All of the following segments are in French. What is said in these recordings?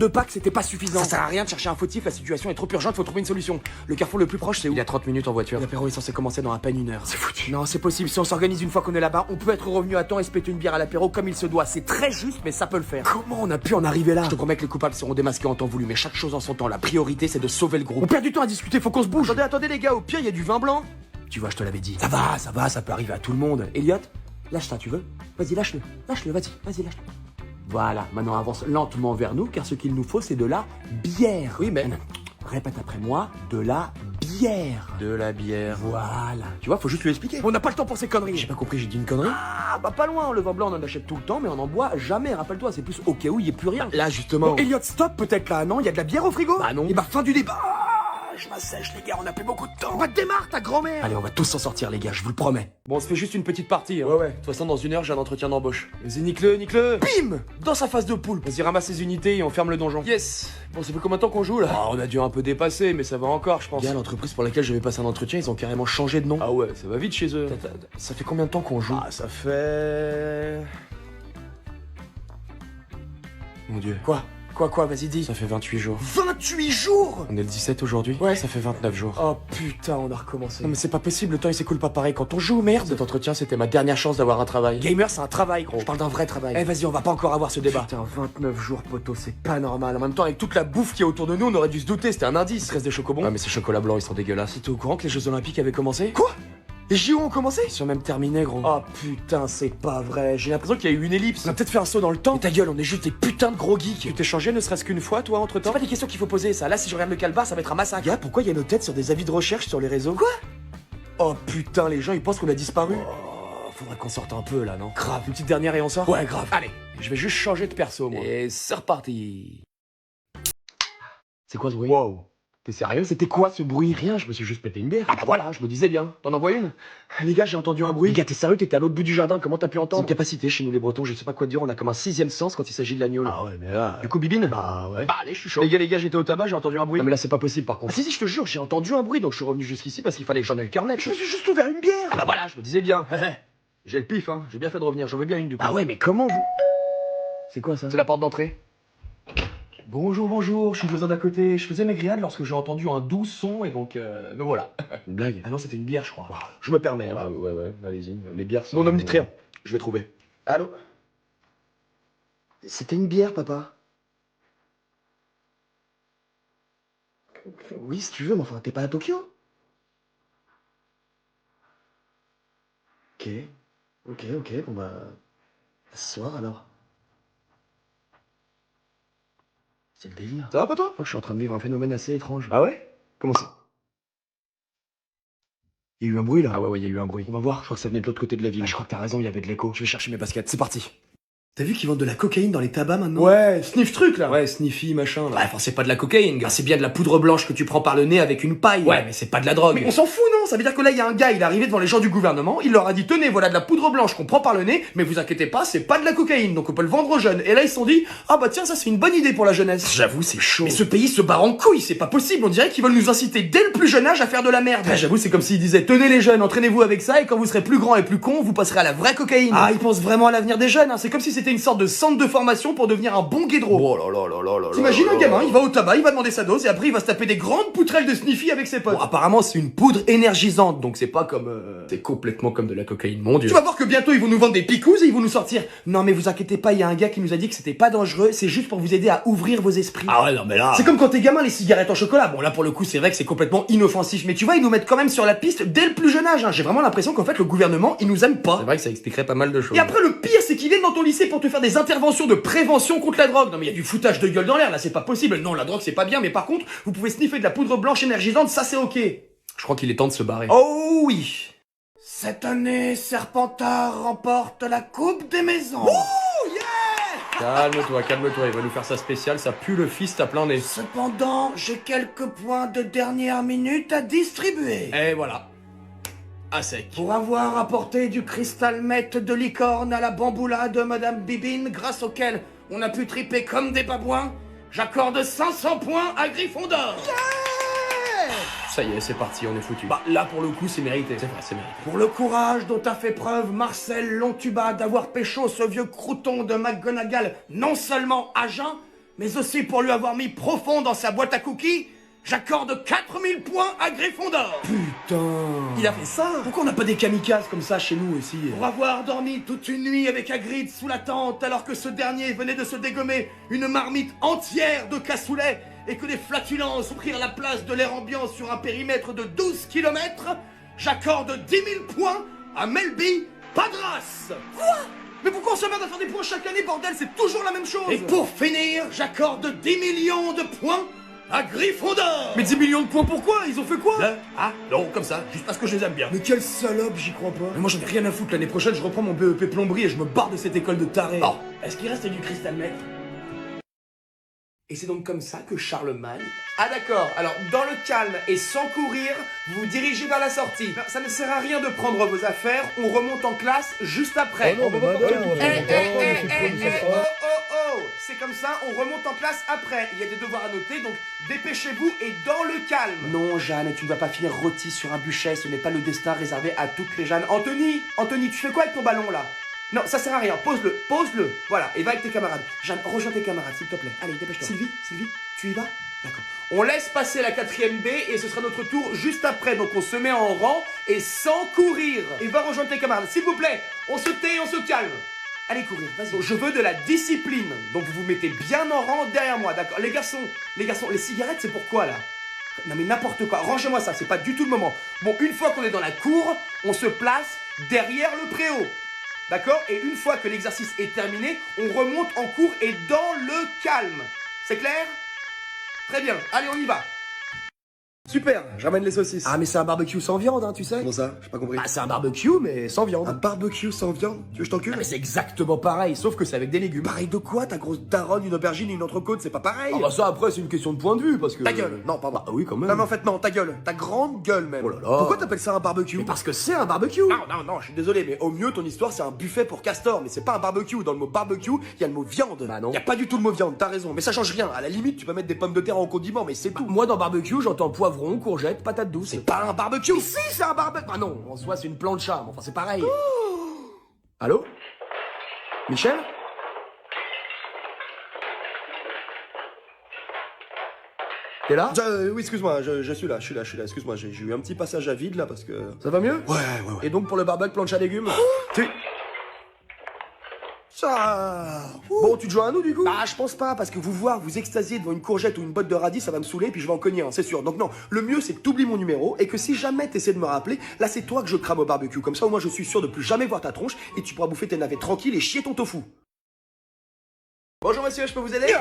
de Pâques, c'était pas suffisant. Ça sert à rien de chercher un fautif, la situation est trop urgente, faut trouver une solution. Le carrefour le plus proche, c'est où? Il y a 30 minutes en voiture. L'apéro est censé commencer dans à peine 1 heure. C'est foutu. Non, c'est possible, si on s'organise une fois qu'on est là-bas, on peut être revenu à temps et se péter une bière à l'apéro comme il se doit. C'est très juste, mais ça peut le faire. Comment on a pu en arriver là? Je te promets que les coupables seront démasqués en temps voulu, mais chaque chose en son temps. La priorité, c'est de sauver le groupe. On perd du temps à discuter, faut qu'on se bouge. Attendez les gars, au pire, il y a du vin blanc. Tu vois, je te l'avais dit. Ça va, ça peut arriver à tout le monde. Elliot, lâche ça, tu veux? Vas-y, lâche-le, lâche-le, vas-y, lâche-le. Voilà, maintenant avance lentement vers nous, car ce qu'il nous faut, c'est de la bière. Oui, mais... Non, répète après moi, de la bière. De la bière. Voilà. Tu vois, faut juste lui expliquer. On n'a pas le temps pour ces conneries. J'ai pas compris, j'ai dit une connerie. Ah, bah pas loin, le vin blanc on en achète tout le temps, mais on en boit jamais, rappelle-toi, c'est plus au cas où il y ait plus rien. Là, justement... Bon, Elliot, stop peut-être là, non? Il y a de la bière au frigo? Bah non. Et bah fin du débat. Je m'assèche les gars, on a plus beaucoup de temps. Bah démarre ta grand-mère. Allez, on va tous s'en sortir les gars, je vous le promets. Bon, on se fait juste une petite partie. Hein. Ouais. De toute façon, dans 1 heure, j'ai un entretien d'embauche. Vas-y, nique-le. Bim! Dans sa face de poule. Vas-y, ramasse les unités et on ferme le donjon. Yes. Bon, ça fait combien de temps qu'on joue là? Oh, on a dû un peu dépasser, mais ça va encore, je pense. Gars, l'entreprise pour laquelle je vais passer un entretien, ils ont carrément changé de nom. Ah ouais, ça va vite chez eux. Ça fait combien de temps qu'on joue? Ah, ça fait... Mon dieu. Quoi, vas-y dis. Ça fait 28 jours. 28 jours! On est le 17 aujourd'hui? Ouais. Ça fait 29 jours. Oh putain, on a recommencé. Non mais c'est pas possible, le temps il s'écoule pas pareil quand on joue, merde. Cet entretien c'était ma dernière chance d'avoir un travail. Gamer, c'est un travail, gros. Je parle d'un vrai travail. Eh vas-y, on va pas encore avoir ce débat. Putain, 29 jours poteau, c'est pas normal. En même temps, avec toute la bouffe qui est autour de nous, on aurait dû se douter, c'était un indice. Il reste des chocobons. Ah mais ces chocolats blancs ils sont dégueulasses. T'étais au courant que les Jeux Olympiques avaient commencé? Quoi? Les JO ont commencé? Ils sont même terminés, gros. Oh putain, c'est pas vrai. J'ai l'impression qu'il y a eu une ellipse. On a peut-être fait un saut dans le temps. Mais ta gueule, on est juste des putains de gros geeks. Tu t'es changé ne serait-ce qu'une fois, toi, entre temps? C'est pas des questions qu'il faut poser, ça. Là, si je regarde le calbar, ça va être un massacre. Gars, pourquoi il y a nos têtes sur des avis de recherche sur les réseaux? Quoi? Oh putain, les gens ils pensent qu'on a disparu. Oh, faudrait qu'on sorte un peu là, non? Grave, une petite dernière et on sort? Ouais, grave. Allez, je vais juste changer de perso, moi. Et c'est reparti. C'est quoi ce bruit? Wow. T'es sérieux? C'était quoi ce bruit? Rien, je me suis juste pété une bière. Ah bah voilà, je me disais bien. T'en envoies une? Les gars, j'ai entendu un bruit. Les gars, t'es sérieux? T'étais à l'autre bout du jardin, comment t'as pu C'est entendre? une capacité chez nous les Bretons, je sais pas quoi te dire, on a comme un 6ème sens quand il s'agit de l'agneau. Ah ouais, mais là... Du coup, Bibine? Bah ouais. Bah allez, je suis chaud. Les gars, j'étais au tabac, j'ai entendu un bruit. Non mais là c'est pas possible par contre. Ah si, je te jure, j'ai entendu un bruit, donc je suis revenu jusqu'ici parce qu'il fallait que j'en aie le cœur net. Je me suis juste ouvert une bière. Ah bah voilà, je me disais bien. J'ai le pif, hein. J'ai bien fait de revenir, j'en veux bien une du coup. Ah ouais, mais comment vous... C'est quoi ça? C'est la porte d'entrée. Bonjour, je suis voisin d'à côté. Je faisais mes grillades lorsque j'ai entendu un doux son et donc me voilà. Une blague? Ah non, c'était une bière, je crois. Je me permets, hein. Ah ouais, allez-y. Les bières sont... Bon, ne me dites rien. Je vais trouver. Allô? C'était une bière, papa. Oui, si tu veux, mais enfin, t'es pas à Tokyo? Ok, bon bah... À ce soir, alors. C'est le délire. Ça va pas toi? Je crois que je suis en train de vivre un phénomène assez étrange. Ah ouais? Comment ça? Il y a eu un bruit, là. Ah ouais, il y a eu un bruit. On va voir, je crois que ça venait de l'autre côté de la ville. Ah, je crois que t'as raison, il y avait de l'écho. Je vais chercher mes baskets, c'est parti. T'as vu qu'ils vendent de la cocaïne dans les tabacs maintenant? Ouais, sniff truc là. Ouais, sniffy, machin, là. Ouais, enfin, c'est pas de la cocaïne, gars. Ah, c'est bien de la poudre blanche que tu prends par le nez avec une paille. Ouais, mais c'est pas de la drogue. Mais on s'en fout, non? Ça veut dire que là, il y a un gars, il est arrivé devant les gens du gouvernement, il leur a dit, tenez, voilà de la poudre blanche qu'on prend par le nez, mais vous inquiétez pas, c'est pas de la cocaïne, donc on peut le vendre aux jeunes. Et là, ils se sont dit, ah bah tiens, ça c'est une bonne idée pour la jeunesse. J'avoue, c'est chaud. Mais ce pays se barre en couille, c'est pas possible, on dirait qu'ils veulent nous inciter dès le plus jeune âge à faire de la merde. Ouais, J'avoue, c'est comme s'ils disaient, tenez les jeunes, entraînez-vous avec ça, et quand vous serez plus grand et plus con, vous passerez à la vraie cocaïne. Ah, ils pensent vraiment à l'avenir des jeunes, hein. C'est comme si c'était une sorte de centre de formation pour devenir un bon guédro. Oh là là là là là. T'imagines un gamin, il va au tabac, il va demander sa dose, et après il va se taper des grandes poutrelles de sniffy avec ses potes. Bon, apparemment, c'est une poudre énergisante, donc c'est pas comme... C'est complètement comme de la cocaïne, mon dieu. Tu vas voir que bientôt ils vont nous vendre des picouzes et ils vont nous sortir. Non mais vous inquiétez pas, il y a un gars qui nous a dit que c'était pas dangereux, c'est juste pour vous aider à ouvrir vos esprits. Ah ouais, non mais là... C'est comme quand t'es gamin, les cigarettes en chocolat. Bon là pour le coup c'est vrai que c'est complètement inoffensif, mais tu vois ils nous mettent quand même sur la piste dès le plus jeune âge. Hein. J'ai vraiment l'impression qu'en fait le gouvernement il nous aime pas. C'est vrai que ça expliquerait pas mal de choses. Et après le pire c'est qu'ils viennent dans ton lycée pour te faire des interventions de prévention contre la drogue. Non mais il y a du foutage de gueule dans l'air là, c'est pas possible. Non la drogue c'est pas bien, mais par contre vous pouvez sniffer de la poudre blanche énergisante, ça c'est ok. Je crois qu'il est temps de se barrer. Oh oui. Cette année, Serpentard remporte la Coupe des Maisons. Oh yeah! Calme-toi, il va nous faire sa spéciale, ça pue le fist à plein nez. Cependant, j'ai quelques points de dernière minute à distribuer. Et voilà. À sec. Pour avoir apporté du cristal meth de licorne à la bamboula de Madame Bibine, grâce auquel on a pu triper comme des babouins, j'accorde 500 points à Gryffondor. Ça y est, c'est parti, on est foutu. Bah là pour le coup c'est mérité. C'est vrai, c'est mérité. Pour le courage dont a fait preuve Marcel Lontuba d'avoir pécho ce vieux crouton de McGonagall non seulement à jeun, mais aussi pour lui avoir mis profond dans sa boîte à cookies, j'accorde 4000 points à Gryffondor. Putain. Il a fait ça? Pourquoi on n'a pas des kamikazes comme ça chez nous aussi? Pour avoir dormi toute une nuit avec Hagrid sous la tente alors que ce dernier venait de se dégommer une marmite entière de cassoulet et que des flatulences prirent la place de l'air ambiant sur un périmètre de 12 km, j'accorde 10 000 points à Melby Padras. Quoi? Mais pourquoi on s'emmerde à faire des points chaque année, bordel? C'est toujours la même chose. Et pour finir, j'accorde 10 millions de points à Gryffondor. Mais 10 millions de points pourquoi? Ils ont fait quoi? Ah, non, comme ça, juste parce que je les aime bien. Mais quelle salope, j'y crois pas. Mais moi j'en ai rien à foutre, l'année prochaine je reprends mon BEP plomberie et je me barre de cette école de taré. Oh. Est-ce qu'il reste du cristal meth? Et c'est donc comme ça que Charlemagne... Ah d'accord, alors dans le calme et sans courir, vous vous dirigez vers la sortie. Non, ça ne sert à rien de prendre vos affaires, on remonte en classe juste après. Oh non, mais madame, on va Oh, c'est comme ça, on remonte en classe après. Il y a des devoirs à noter, donc dépêchez-vous et dans le calme. Non, Jeanne, tu ne vas pas finir rôti sur un bûcher, ce n'est pas le destin réservé à toutes les Jeannes. Anthony, tu fais quoi avec ton ballon là? Non, ça sert à rien, pose-le, voilà, et va avec tes camarades. Jeanne, rejoins tes camarades, s'il te plaît. Allez, dépêche-toi. Sylvie, tu y vas? D'accord. On laisse passer la 4ème B et ce sera notre tour juste après, donc on se met en rang et sans courir. Et va rejoindre tes camarades, s'il vous plaît, on se tait, on se calme. Allez courir, vas-y. Donc, je veux de la discipline, donc vous vous mettez bien en rang derrière moi, d'accord? Les garçons, les cigarettes, c'est pourquoi là? Non mais n'importe quoi, rangez-moi ça, c'est pas du tout le moment. Bon, une fois qu'on est dans la cour, on se place derrière le préau. D'accord? Et une fois que l'exercice est terminé, on remonte en cours et dans le calme. C'est clair? Très bien, allez on y va. Super, je ramène les saucisses. Ah mais c'est un barbecue sans viande, hein, tu sais? Comment ça? J'ai pas compris. Ah c'est un barbecue mais sans viande. Un barbecue sans viande? Tu veux que je t'encule? Ah, mais c'est exactement pareil, sauf que c'est avec des légumes. Pareil de quoi? Ta grosse daronne, une aubergine, une entrecôte, c'est pas pareil? Ah bah ça après c'est une question de point de vue parce que... Ta gueule! Non, pardon. Ah oui quand même. Non mais en fait non, ta gueule. Ta grande gueule même. Oh là là. Pourquoi t'appelles ça un barbecue? Mais parce que c'est un barbecue. Non, je suis désolé, mais au mieux ton histoire c'est un buffet pour castor, mais c'est pas un barbecue. Dans le mot barbecue, il y a le mot viande. Bah non. Y a pas du tout le mot viande, t'as raison, mais ça change rien. À la limite, tu peux mettre des pommes de terre en condiment, mais c'est tout. Moi dans barbecue j'entends poivron, courgette, patate douce. C'est pas un barbecue! Mais si c'est un barbecue. Ah non, en soi c'est une plancha, mais enfin c'est pareil. Allô? Michel? T'es là? Oui, excuse-moi, je suis là, excuse-moi, j'ai eu un petit passage à vide là parce que... Ça va mieux? Ouais. Et donc pour le barbecue plancha légumes? Ça... Bon, tu te joins à nous du coup? Bah, je pense pas, parce que vous extasier devant une courgette ou une botte de radis, ça va me saouler, puis je vais en cogner, hein, c'est sûr. Donc non, le mieux c'est que t'oublies mon numéro, et que si jamais t'essaies de me rappeler, là c'est toi que je crame au barbecue. Comme ça, au moins je suis sûr de plus jamais voir ta tronche, et tu pourras bouffer tes navets tranquille et chier ton tofu. Bonjour monsieur, je peux vous aider?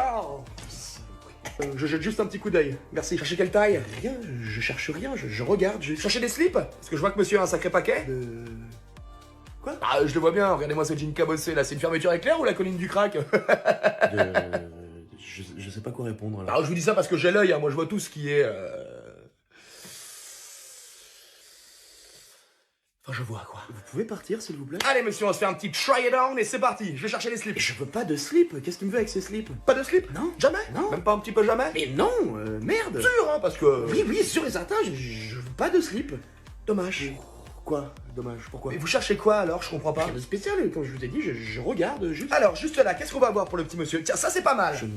Je jette juste un petit coup d'œil. Merci. Cherchez quelle taille? Rien, je cherche rien, je regarde juste. Cherchez des slips? Parce que je vois que monsieur a un sacré paquet. Quoi? Ah, je le vois bien, regardez-moi ce jean cabossé là, c'est une fermeture éclair ou la colline du crack? Je sais pas quoi répondre là. Alors je vous dis ça parce que j'ai l'œil, hein. Moi je vois tout ce qui est... Enfin je vois quoi. Vous pouvez partir s'il vous plaît? Allez monsieur, on se fait un petit try it on et c'est parti, je vais chercher les slips. Je veux pas de slip, qu'est-ce qu'il me veut avec ces slips? Pas de slip? Non. Jamais? Non. Même pas un petit peu jamais? Mais non, merde! Sûr hein, parce que... Oui, sûr et certain, je veux pas de slip. Dommage. Quoi? Dommage, pourquoi? Et vous cherchez quoi alors? Je comprends pas. Rien de spécial, comme je vous ai dit, je regarde juste. Alors juste là, qu'est-ce qu'on va avoir pour le petit monsieur? Tiens, ça c'est pas mal. Je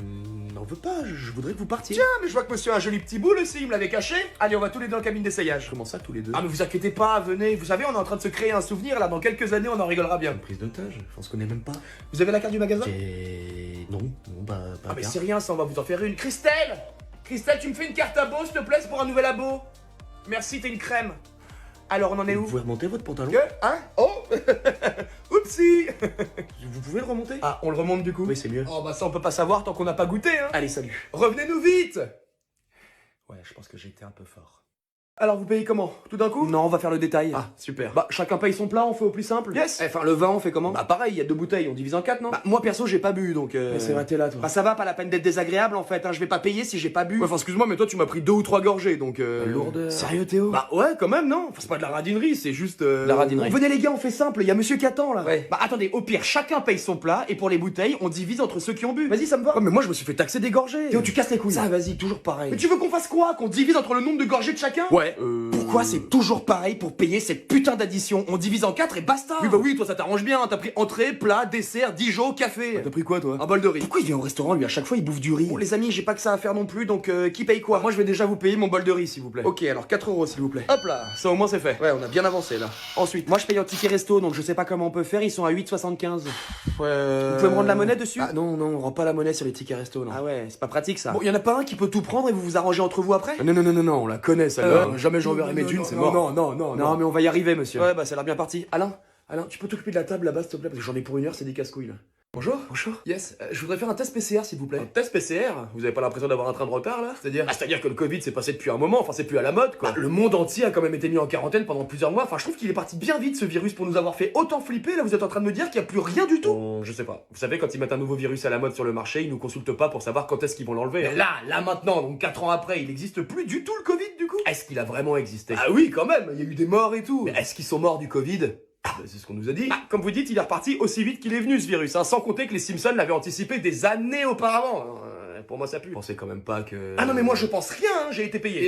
n'en veux pas, je voudrais que vous partiez. Tiens, mais je vois que monsieur a un joli petit boule aussi, il me l'avait caché. Allez, on va tous les deux dans la cabine d'essayage. Comment ça, tous les deux? Ah mais vous inquiétez pas, venez, vous savez, on est en train de se créer un souvenir là, dans quelques années on en rigolera bien. Une prise d'otage, on se connaît même pas. Vous avez la carte du magasin? Non, pas Ah mais carte. c'est rien, ça on va vous en faire une. Christelle, tu me fais une carte abo s'il te plaît, c'est pour un nouvel abo. Merci, t'es une crème. Alors on en est où? Vous pouvez remonter votre pantalon? Que? Hein? Oh Oupsie. Vous pouvez le remonter? Ah, on le remonte du coup? Oui, c'est mieux. Oh bah ça on peut pas savoir tant qu'on n'a pas goûté hein. Allez, salut. Revenez-nous vite. Ouais, je pense que j'ai été un peu fort. Alors vous payez comment? Tout d'un coup? Non, on va faire le détail. Ah, super. Bah chacun paye son plat, on fait au plus simple. Yes. Enfin le vin on fait comment? Bah pareil, il y a 2 bouteilles, on divise en 4 non? Bah moi perso j'ai pas bu donc Mais c'est vrai, t'es là toi. Bah ça va, pas la peine d'être désagréable en fait, hein. Je vais pas payer si j'ai pas bu. Ouais, enfin excuse-moi mais toi tu m'as pris 2 ou 3 gorgées donc Lourdeur. Sérieux Théo? Bah ouais quand même non? Enfin, c'est pas de la radinerie, c'est juste La radinerie. Venez les gars, on fait simple, il y a monsieur qui attend là. Ouais. Bah attendez, au pire chacun paye son plat et pour les bouteilles on divise entre ceux qui ont bu. Vas-y ça me va. Ouais, mais moi je me suis fait taxer des gorgées. Théo tu casses les couilles. Ça, vas-y, toujours pareil. Mais tu veux qu'on fasse quoi? Qu'on divise entre le nombre de gorgées de chacun? Ouais, Pourquoi c'est toujours pareil pour payer cette putain d'addition? On divise en 4 et basta. Oui, bah oui, toi ça t'arrange bien. T'as pris entrée, plat, dessert, Dijon, café. T'as pris quoi, toi? Un bol de riz. Pourquoi il vient au restaurant, lui, à chaque fois, il bouffe du riz? Bon, les amis, j'ai pas que ça à faire non plus, donc qui paye quoi? Moi, je vais déjà vous payer mon bol de riz, s'il vous plaît. Ok, alors 4 euros, s'il vous plaît. Hop là, ça au moins c'est fait. Ouais, on a bien avancé là. Ensuite, moi je paye en ticket resto, donc je sais pas comment on peut faire, ils sont à 8,75. Vous pouvez me rendre la monnaie dessus? Ah non, non, on rend pas la monnaie sur les tickets resto, non. Ah ouais, c'est pas pratique ça. Bon, y en a pas un qui peut tout prendre et vous vous arrangez entre vous après? Non, non, non, non, non, on la connaît celle-là. Jamais j'enverrai mes thunes, c'est mort. Non, mais on va y arriver, monsieur. Ouais, bah ça a l'air bien parti. Alain, tu peux t'occuper de la table là-bas, s'il te plaît, parce que j'en ai pour 1 heure, c'est des casse-couilles là. Bonjour. Bonjour. Yes, je voudrais faire un test PCR, s'il vous plaît. Un test PCR? Vous avez pas l'impression d'avoir un train de retard là? C'est-à-dire? Ah, C'est-à-dire que le Covid s'est passé depuis un moment, enfin c'est plus à la mode quoi. Bah, Le monde entier a quand même été mis en quarantaine pendant plusieurs mois, enfin je trouve qu'il est parti bien vite ce virus pour nous avoir fait autant flipper, là vous êtes en train de me dire qu'il y a plus rien du tout? Je sais pas. Vous savez, quand ils mettent un nouveau virus à la mode sur le marché, ils nous consultent pas pour savoir quand est-ce qu'ils vont l'enlever. Mais là maintenant, donc 4 ans après, il existe plus du tout le Covid du coup? Est-ce qu'il a vraiment existé? Ah oui, quand même, il y a eu des morts et tout. Mais est-ce qu'ils sont morts du Covid? Bah, c'est ce qu'on nous a dit. Ah, comme vous dites, il est reparti aussi vite qu'il est venu ce virus, hein, sans compter que les Simpsons l'avaient anticipé des années auparavant. Pour moi ça pue. Pensez quand même pas que... Ah non, mais moi je pense rien, hein, j'ai été payé.